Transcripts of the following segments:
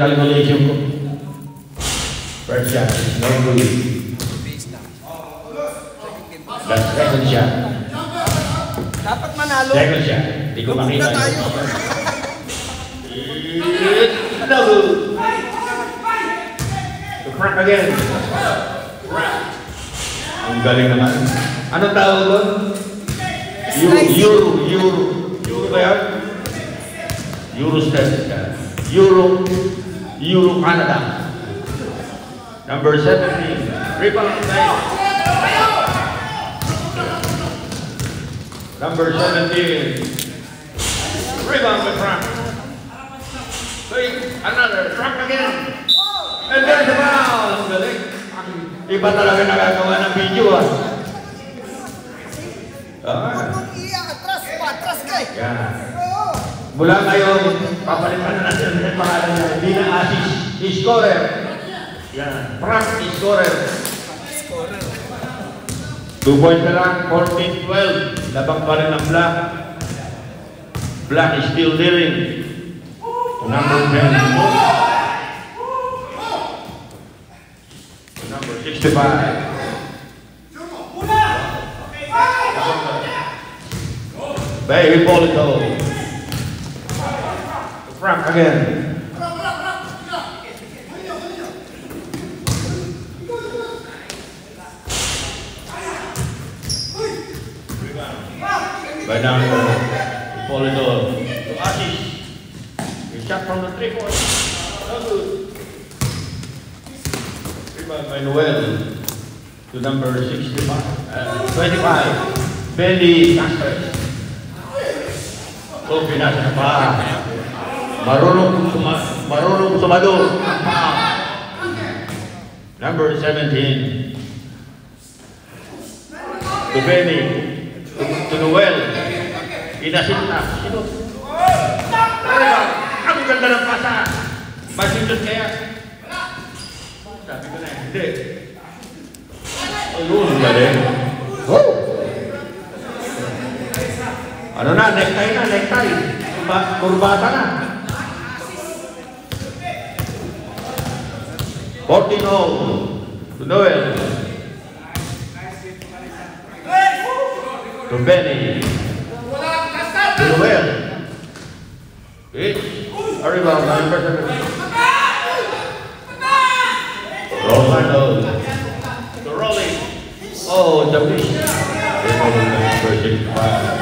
calculation ko. First shot is no good. That's second shot. Dapat manalo. Second shot. Hindi ko makita. No good. To crack again. Crack. Ang galing naman. Ano tawag doon? Euro ba yan? Eurostep. Euro Canada. Number 17. Rebound time. Number 17. Rebound with Frank. Another. Frank again. And there's the foul. Ang galing. Iba talaga nagagawa ng video ah. Atras kay. Yan. Mula ngayon, papalitan na natin ang pangalan niya. Hindi na assist, scorer. Yan. Frank, scorer. 2 points na lang, 14-12. Labang pa rin ang Black. Black is still leading. Number 10. Number 65. Baby Polito. Frank again. By down Polito to Ashish. He shot from the 3-point. No good. Rebound by Noel to number 25. Bendy Castro. So, pinasa pa. Marunong sumado. Number 17. To Benny. To Noel. Inasinta. Sino? Ang ganda ng pasa. Masindot kaya. Sabi ko na, hindi. Ayun, galing. Oh! Ano na, necktie. Kurbata na. 14-0 to Noel. To Benny. To Noel. A rebound, number 7. Rolando. To Rolling. Oh, the fish. Number 65.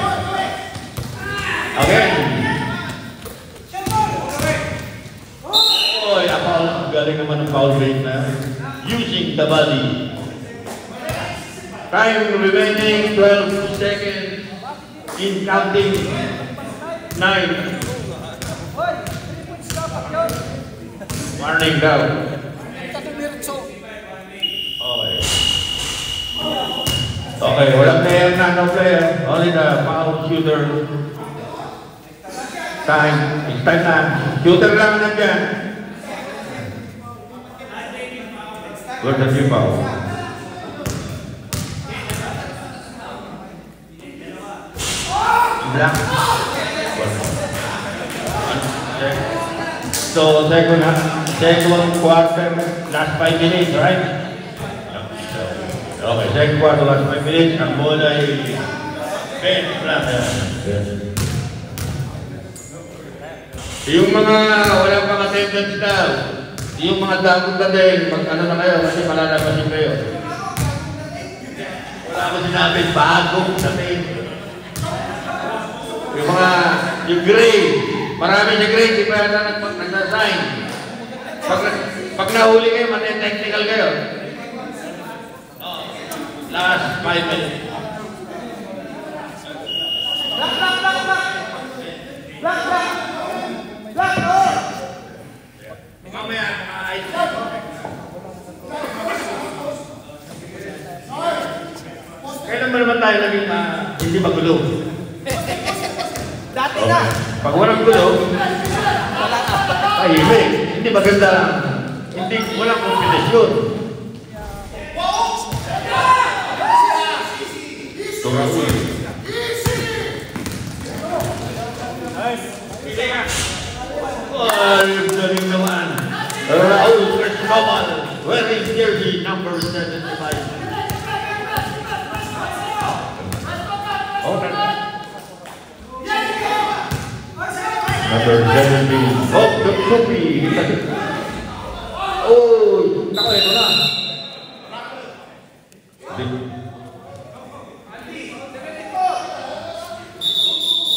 Again. Oh, galing naman ng foul rate na. Using the body. Time remaining 12 seconds. In counting 9. Warning daw. Okay, walang player na, no player. Only the foul shooter. Time. It's time na. Shooter lang nandiyan. Good na si Pao. Black. So, second quarter, last 5 minutes, right? Okay, second quarter, last 5 minutes. Ang bola ay Ben Black. Yung mga walang pang attendance daw, yung mga dagod na din, mag-ano na kayo kasi malalabasin kayo. Wala ko sinabi, bagong sabihin. Yung grade, marami na grade, di pa yata nagsasign. Pag nahuli kayo, mati-technical kayo. Last 5 minutes. Mamaya, ayos. Kailan ba naman tayo naging hindi magulo? Dati na. Pag walang gulo, tahimik. Hindi maganda. Hindi, walang kompetisyon. Tumasul. Ay, galing naman. Raul Escobar, wearing jersey number 75. Number 17. Oh, Tupi. Oh, naku, ito na.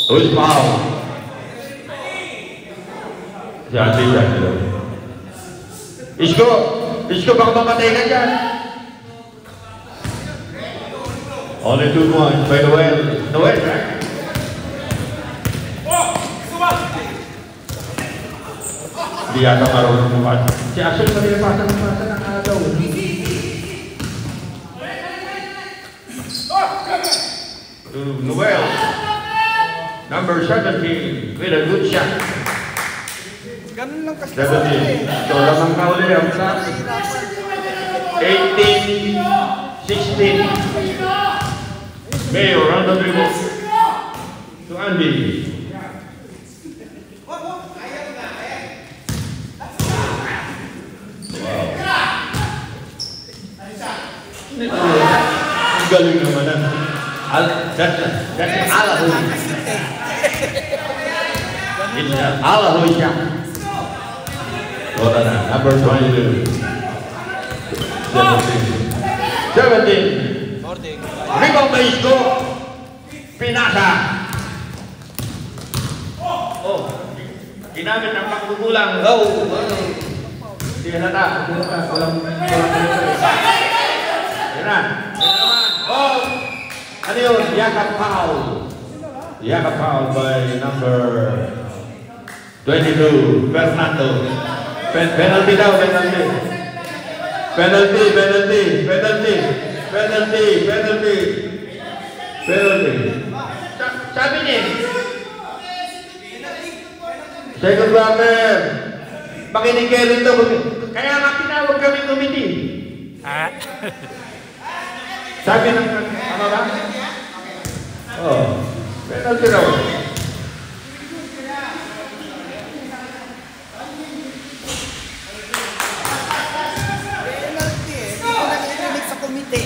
Who's foul? Si Andy yan. Isko, baka mamatay ka dyan. Only 2 points by Noel. Noel, right? Hindi yata marunong bukas. Si Asher pa rin pasa ng agaw. Noel, number 17, with a good shot. Ganun lang kasi. 17. So, lamang na ulit ang sa 18, 16. Mayor, round the dribble. To Andy. Ang galing naman na. That's Alahoy. It's Alahoy shot. Wala na. Number 22. 17. Rebound by Isko. Pinasa. Oh. Ginamit ang pagkukulang. Oh. Hindi halata. Walang yan na. Oh! Ano yun? Yakap foul. Yakap foul by number 22, Fernando. Penalty daw, penalty. Penalty. Sabi niya. Second rubber. Makinig kayo rito. Kaya nga tinawag kami committee. Sabi ng ano ba? Oh, penalty raw. Penalty eh. Hindi ko nag-inig sa komite.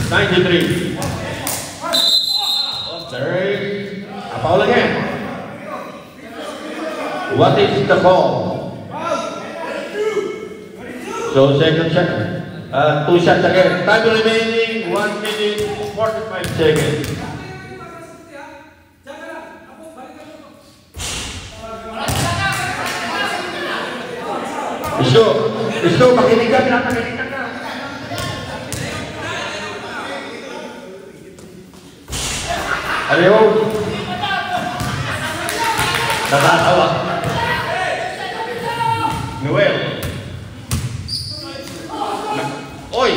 $93. Third. A foul again. What is the call? So second shot. 2 shots again. Time remaining 1 minute 45 seconds. Isko, makinig ka, pinapakinig ka. Ayaw. Nakakawa. Noel. Oy!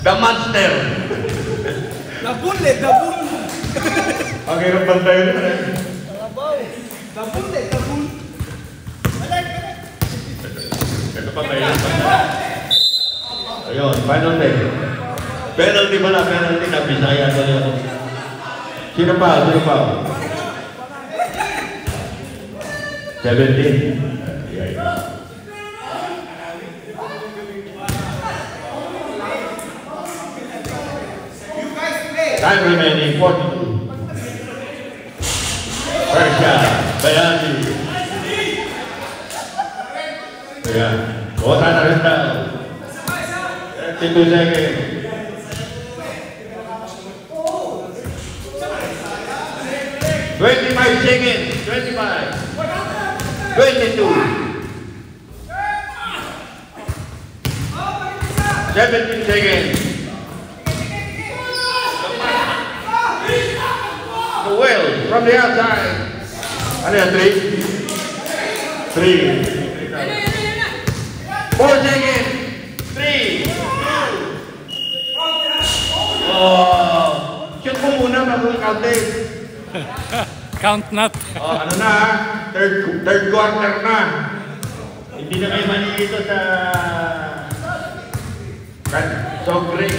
The monster! Dabul. Ang hirap bantayan na rin. Dabul. Ito pa tayo. Ayun, final day. Penalty pala, penalty na Bisaya ko niya. Sino pa? 17. Time remaining 42. First shot, Bayani. Ayan, bota na rin daw. 32 seconds. 25 seconds. 25. 22. 17 seconds. Noel from the outside. Ano yan, 3? 3. 4 seconds. 3. 2. Oh. Shoot mo muna bago i-counting. Count not. Oh, ano na, third quarter na. Hindi na kayo manilito sa soft drink.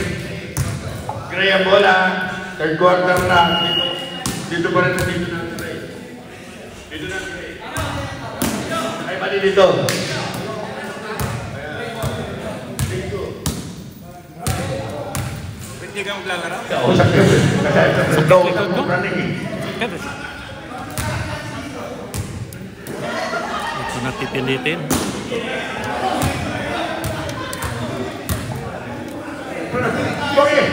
Gray ang bola. Third quarter na. Dito pa rin sa dito ng Gray. Dito ng Gray. Ay, mali dito. Hindi ka maglalaro? Kausap ka. Kasi sa kausap mo praning eh. Ito na pipilitin. Sorry.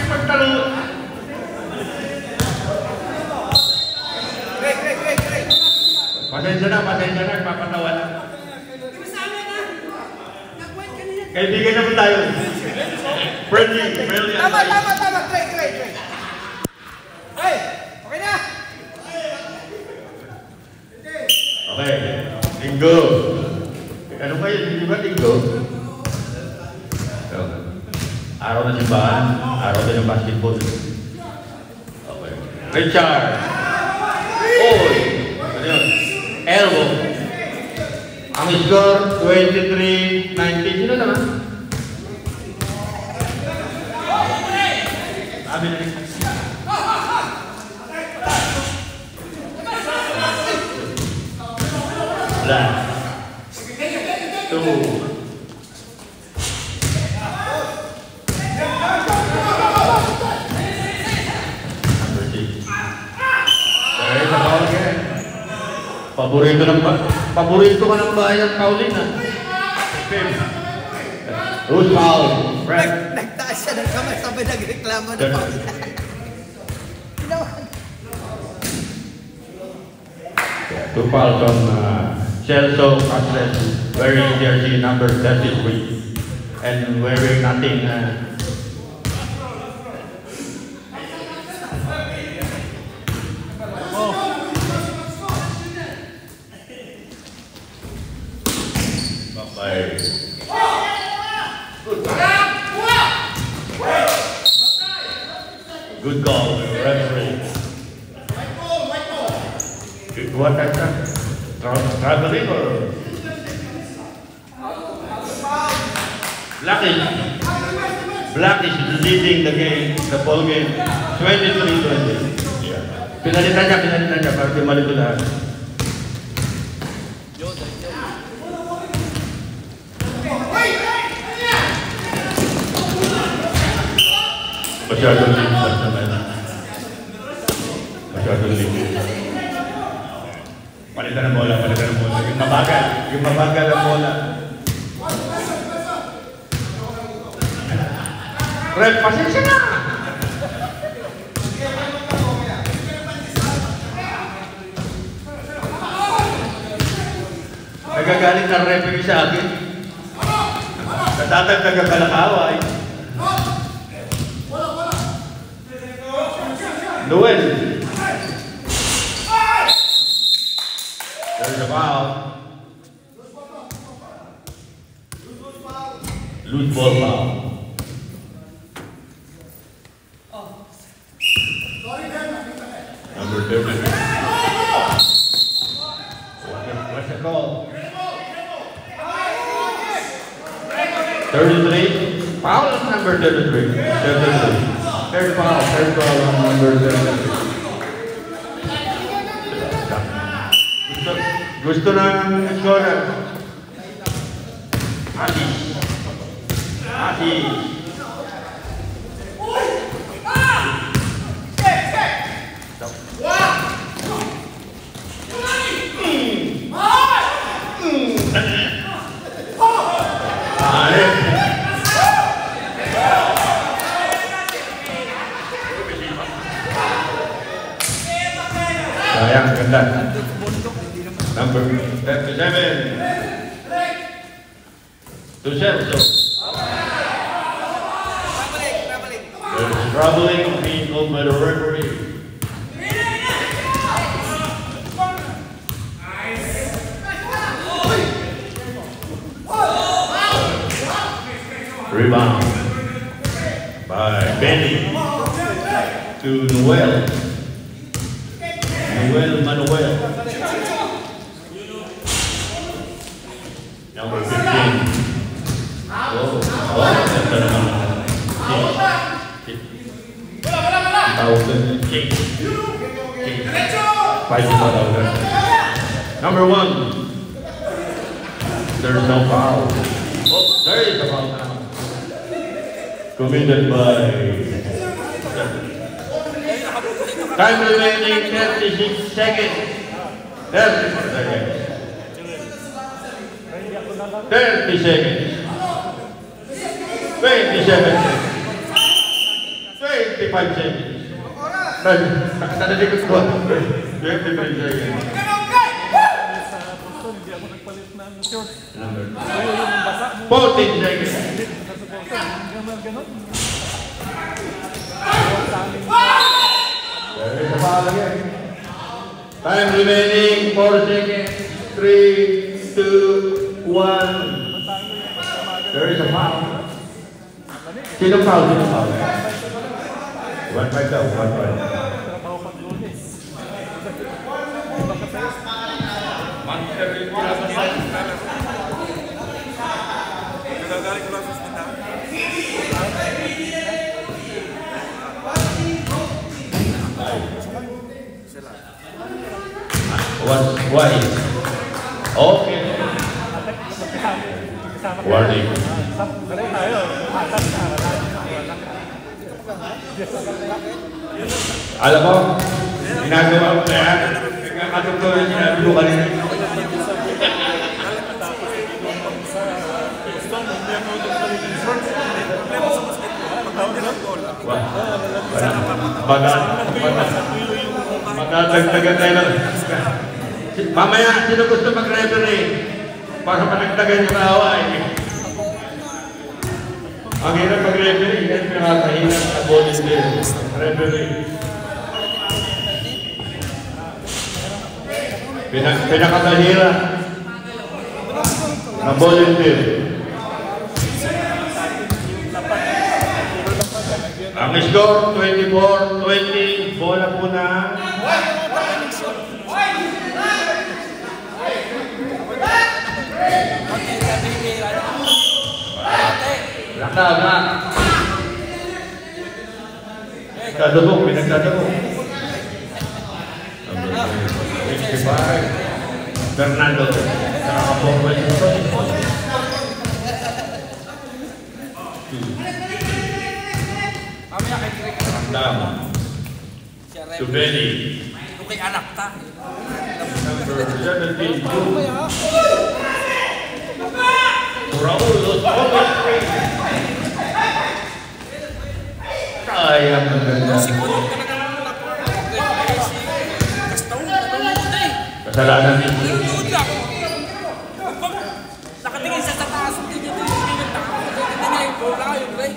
Pagtalo. Great. Pasensya na. Papatawa na. Kaibigan naman tayo. Friendly. Tama. Great. Hey, okay na? Okay. Linggo. Ano kayo? Hindi ba linggo? Araw na simbahan. Araw din ng basketball. Okay. Richard. Oy. Ano yun? Elbow. Ang score, 23-19. Sino naman? Sabi na rin. Black. 2. Paborito ka ng bayan, Paulina. Who's foul? Nagtaas siya ng kamay, sabay nagreklamo na pa. Two fouls on Celso Casles, wearing jersey number 33 and wearing nothing. Good call, referee. What is that? Traveling or? Black is leading the game, the ball game, 23-20. Pinalitan niya, para di malito lahat. Masyadong lipas naman. Palitan ng bola. Yung mabagal ang bola. Ref, pasensya na! Nagagalit ng referee sa akin. Natatagdag ang kalakaway. Noel. There's a foul. Loose ball foul. Number 33. What's the call? 33. Foul is number 33. 33. Third foul on number 33. Gusto ng scorer. Ati. Sayang, ganda. Number 37. To Celso. There's traveling being called by the referee. Rebound by Benny to Noel. Manuel. Number 15. 1,000 King. Five more dollars. Number 1. There's no foul. Oh, there is a foul now. Committed by. Time remaining 36 seconds. 34 seconds. 30 seconds. 27 seconds. 25 seconds. Nakatalikot ko. 25 seconds. Number 14 seconds. There is a foul again. Time remaining 4 seconds. 3, 2, 1. There is a foul. Sino foul? Sino foul? 1-5 daw, 1-5. Why? Okay. Warning. Alam mo, ginagawa ko na yan. Nagkakatugtog yung sinabi ko kanina. Magdagdagan tayo lang. Mamaya, sino gusto mag-referee? Para managdagan yung away. Ang hirap mag-referee, kasi pinakahirap na volunteer. Referee. Pinakahirap na volunteer. Ang score, 24-20. Bola po na. Nagdadabok. Nagdadabok, pinagdadabok. 65. Fernando. Nakakapong ito. Tama. Subeli. Ito kay anak ta. Number 17. Raul Los Pobres. Sayang maganda. Kasalanan din. Nakatingin siya sa taas. Hindi niya yung bola yung Ray.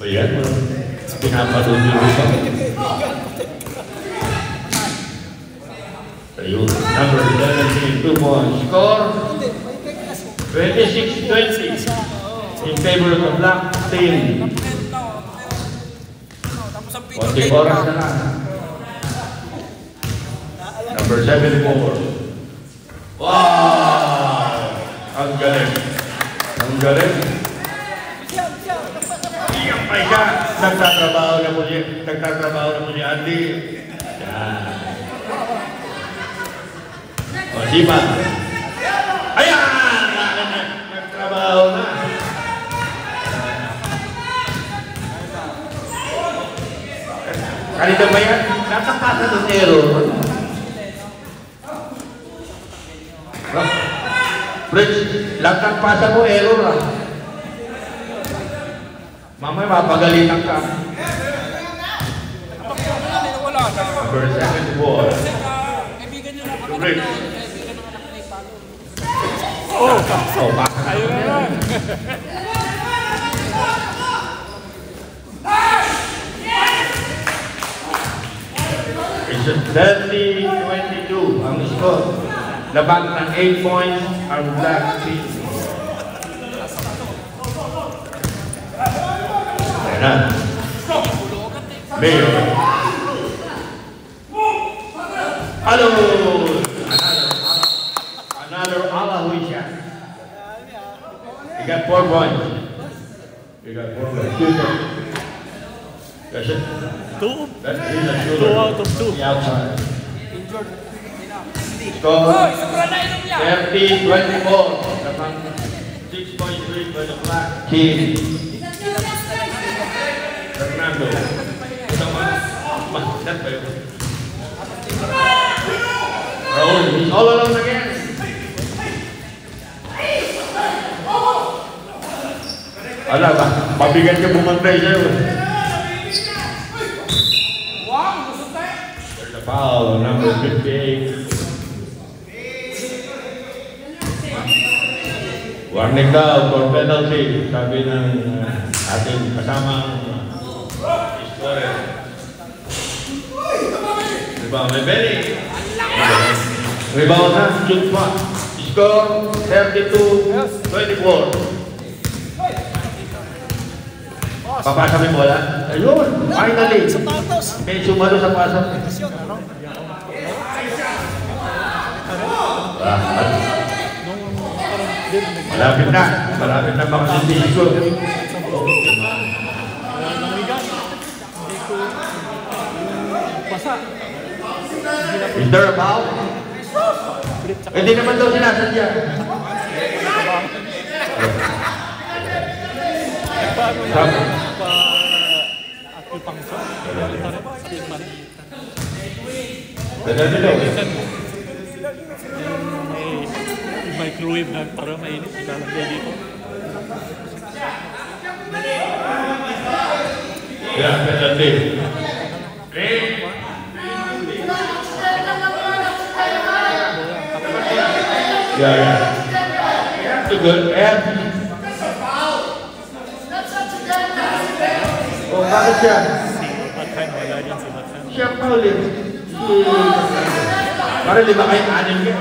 Ayan mo. Pinapatuloy mo pa. Ayun. Number 17, 2 points. Score 26-20 in favor of the black team. Konting oras na lang. Number 74. Wow! Ang galing. Ang galing. Iyang pa siya. Nagtatrabaho na po si Andy. Yan. O, Sipa. Ayan! Nagtrabaho na. Kanina ba yan? Nakapasa ng error. Fritz, nagpasa mo error ah. Mamaya mapagalitan ka. Number 74. Fritz. Oh, ayun na lang. It's 30-22 ang score. Labang ng 8 points ang black team. Ayan na. Mayor. Hello! Another Alawi shot. You got 4 points. You got 4 points. That's it. 2. That's he's a 2 shooter. out of 2. The outside. Score 30-24. 6.3 by the black team. Fernando. Raul, he's all alone again. Ala ba? Mabigat ka bumantay sa'yo. There's a foul, number 58. Warning daw for penalty, sabi ng ating kasamang scorer. Rebound may Benny. Rebound na, shoot pa. Score 32-24. Papasa mo yung bola. Ayun, finally. May sumalo sa pasok. Malapit na makasindi ko. Is there a foul? Hindi naman daw sinasadya. Microwave na para mainit, ilalagay dito. Yeah, penalty. Yeah. Too good. Oh, bakit siya? Siya pa ulit. Parang 5 kayo 6 ka.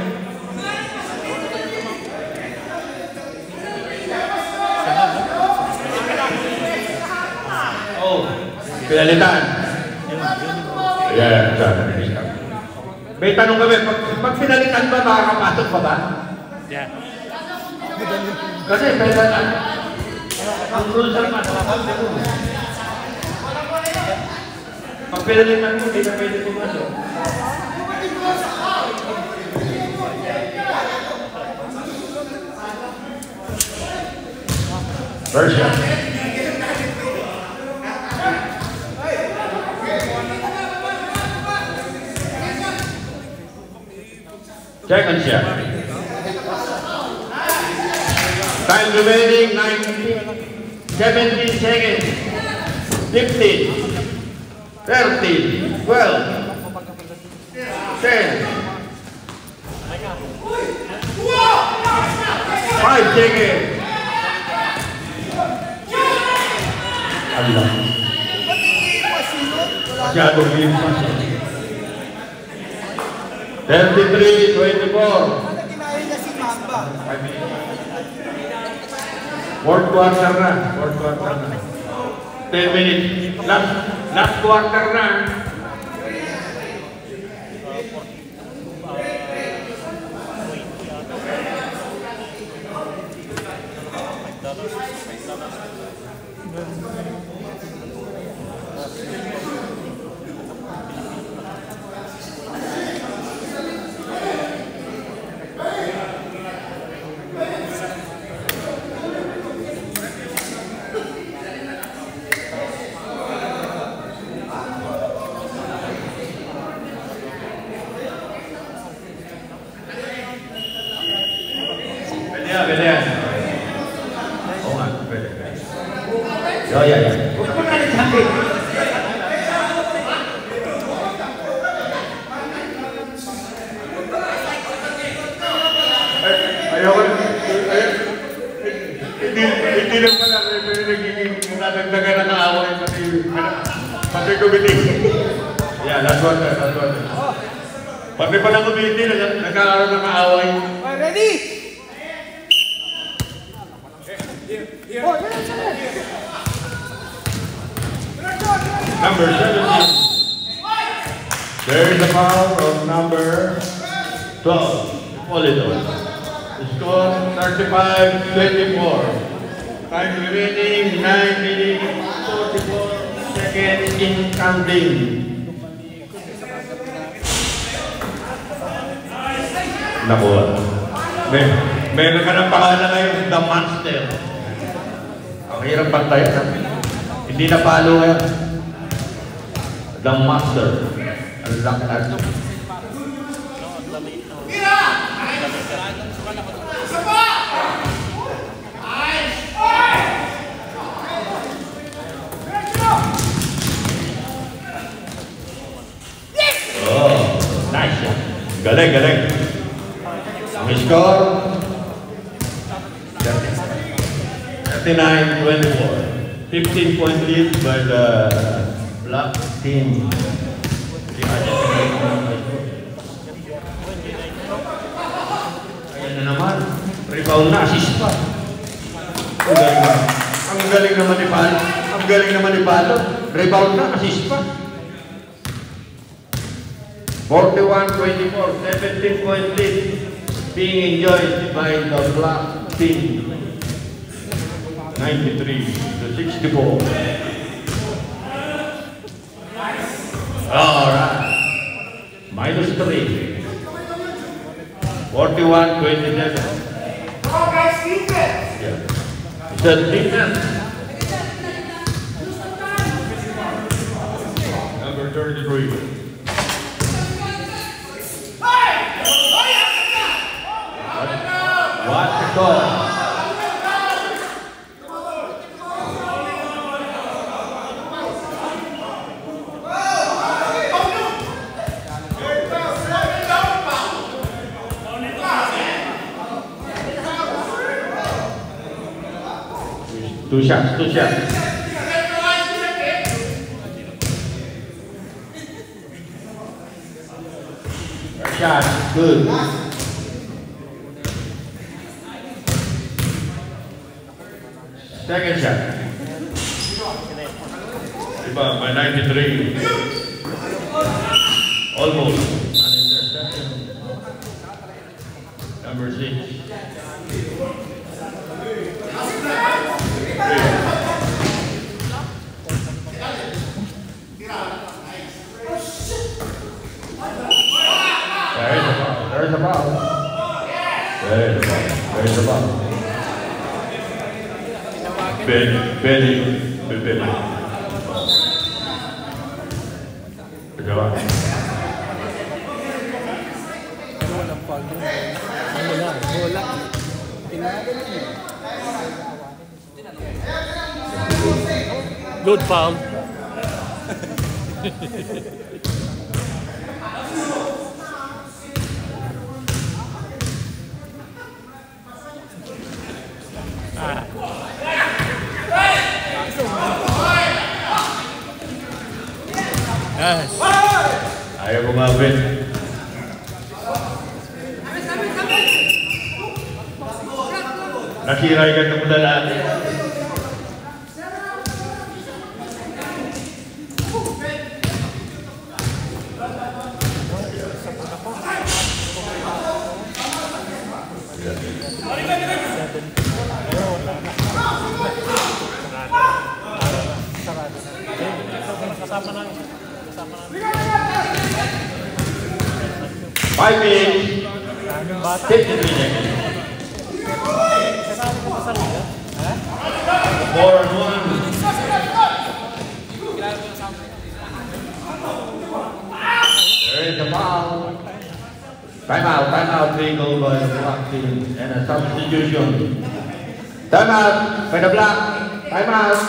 Oh, pinalitan. Yeah, may tanong kami, pag pinalitan ba, makakapasok pa ba? Yeah. Kasi pinalitan. Ang rules naman, pag pinalitan mo, hindi na pwede pumasok. First shot. Second shot. Time remaining 17 seconds. 15, 13, 12, 10. 5 seconds. Allah. Masyadong limpas. 33-24. Fourth quarter na. 10 minutes. Last quarter na. Pwede yan. Oo nga, pwede. Yeah. Huwag mo nalit sabi. Ayoko. Hindi lang pala. Nagiging nadagdagan na kaaway. Pati committee. Yeah, last one. Pati pa ng committee, nagkakaroon ng kaaway. Ready? Number 17. There is a foul from number 12. Polito. Score 35-24. Time remaining 9 minutes 44 seconds. seconds in counting. Naku, meron ka ng pangalan ngayon, The Monster. Ang hirap pantayan. Hindi na palo ngayon. The Monster. Ang lakas. Oh, nice. Galing, galing. Ang score 39-24. 15-point lead by the black team. Ayan na naman. Rebound na, assist pa. Ang galing naman ni Palo. Ang galing naman ni Palo. Rebound na, assist pa. 41-24, 17-point lead being enjoyed by the black team. 93-64. Alright. -3. 41-27. Yeah. The defense. Number 33. What the call? Two shots, two shots. Shot, good. Second shot. Rebound by 93. Almost an interception. Number 6. There's a ball. There's a ball. Benny. Berjalan. Bola. Good foul. Yes. Ayaw kumapit. Nakiray ka ng lalaki. Kasama na. 5 minutes. 53 seconds. 4-1. There is a foul. Time out, being called by the black team and a substitution. Time out by the black. Time out.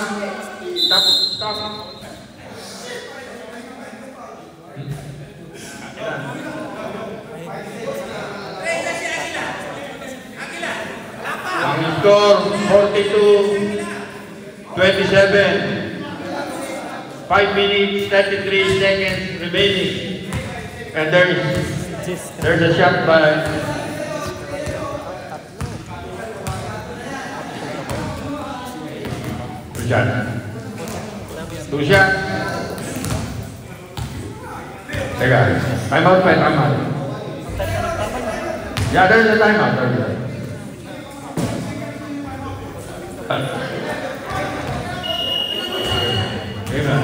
Stop. Ang score 42-27. 5 minutes 33 seconds remaining. And there's a shot by two shots. Teka, time out. Yeah, there's a time out. Amen.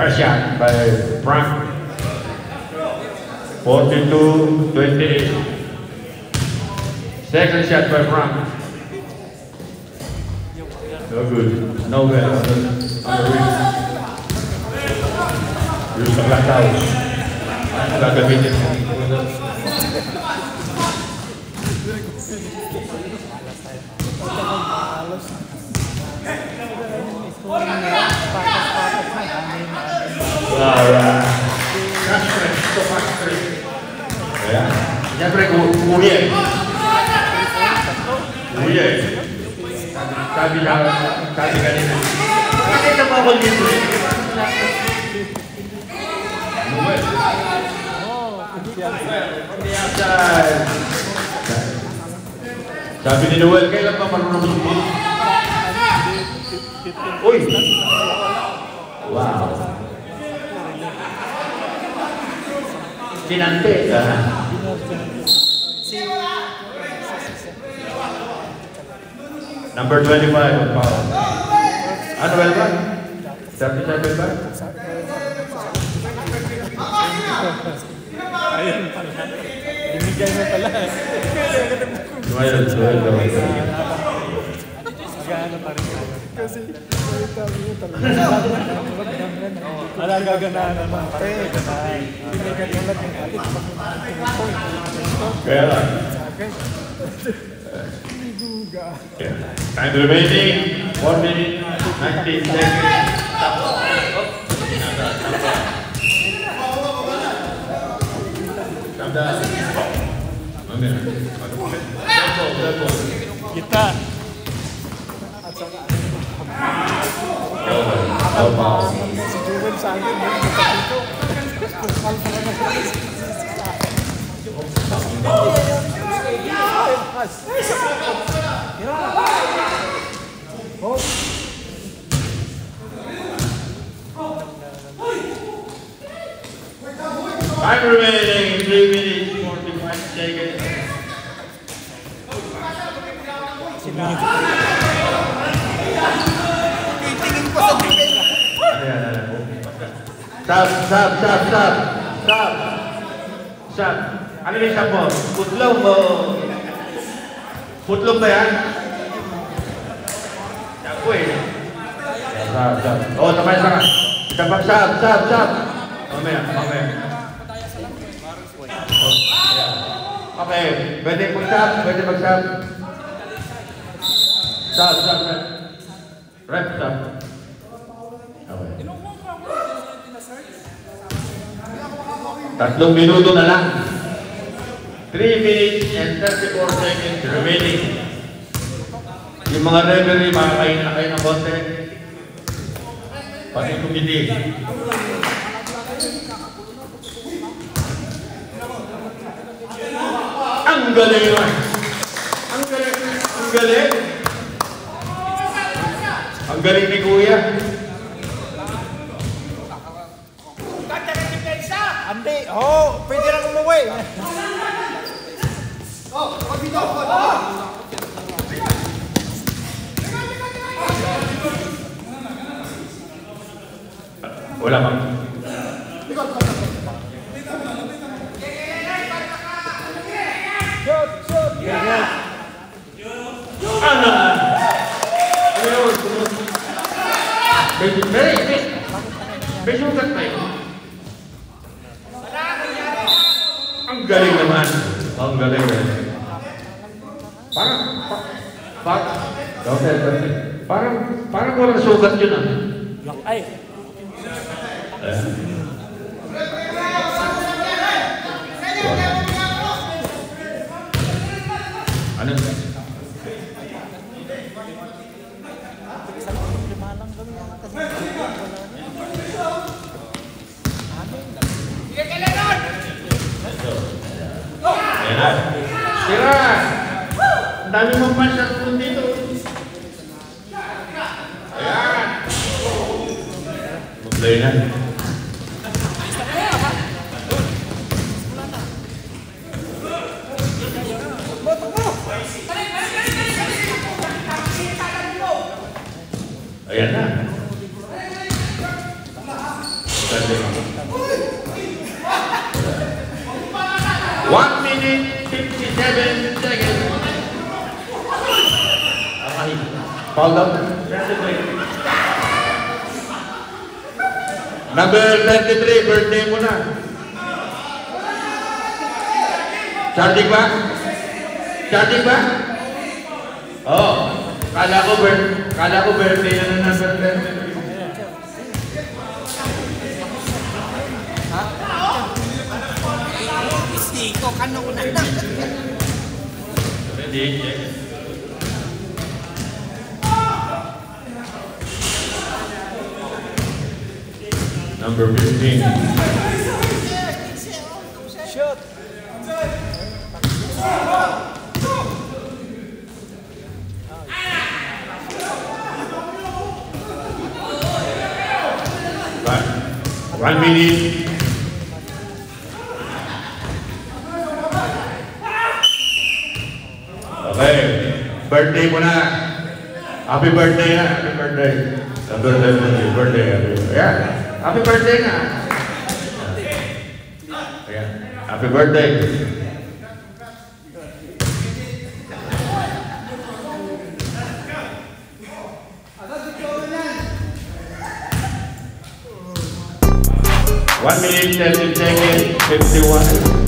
First shot by Frank. 42-28. Second shot by Frank. No good. Nowhere on the ring. Yung paglataw. Ano gagamitin mo? Ya, siyempre kuya eh. Kuya eh. Sabi kanina. Bakit na bawal dito eh? Sabi ni Noel, kailan pa marunong sumit? Uy! Wow! Sinante ka. Number 25 on power. Ano ba? 37 ba? Ayun pala. Binigay mo pala. Dumayon. Magano pa rin. Kasi, ala gaganahan naman. Binigay yung lahat ng alit. Kaya lang. Time remaining. 1 minute, 19 seconds. Kita. Si Jewel sa akin, Time remaining 3 minutes 45 seconds. Tingin ko sa defense. Stop. Ano yung stop mo? Putlong mo. Putlong ba yan? Ako eh. Stop. Oo, tamay sa ka. Stop. Mamaya. Okay, pwede mag-stop. Stop. Rep, stop. Okay. 3 minuto na lang. 3 minutes and 34 seconds remaining. Yung mga referee, makakain na kayo ng konti. Pati kumiti. Ang galing naman. Ang galing ni Kuya. Andi, pwede lang umuwi. Wala pa. Ano? May sugat pa yun. Ang galing naman. Ang galing. Parang walang sugat yun ah. Ay. Ano? Tira! Ang dami mong pansya kung dito. Ayan! Mag-play na. Ayan na. 1 minute, 57 seconds. Okay. Foul out. Number 33, birthday mo na. Charging ba? Charging ba? Oh, kala ko birthday na ng number 33. Dito ka na una na. Ready? Number 15. Shoot! One minute. Okay. Birthday mo na. Happy birthday na. Happy birthday. Number 11. Birthday. Yeah. Happy birthday na. Yeah. Happy birthday. One minute, 30 seconds, 51.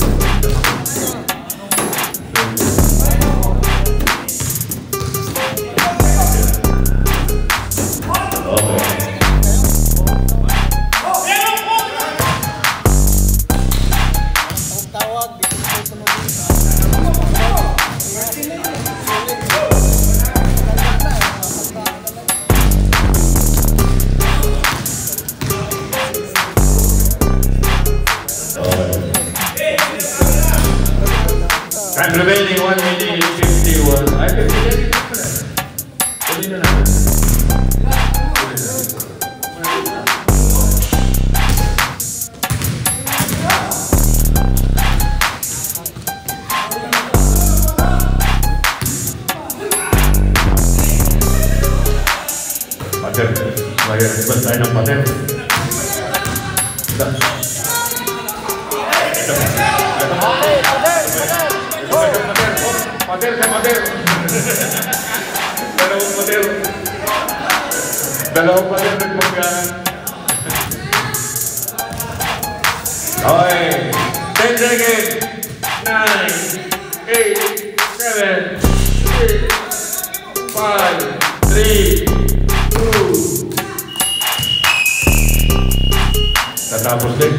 Time remaining 1 minute 51. Ay, 50 seconds pa na. Tuloy na natin. Pater, mayroon tayo ng pater. Pader sa pader. Dalawang pader. Dalawang pader nagpagyan. Okay. 10 seconds. 9, 8, 7, 6, 5, 3, 2. Tatapos din.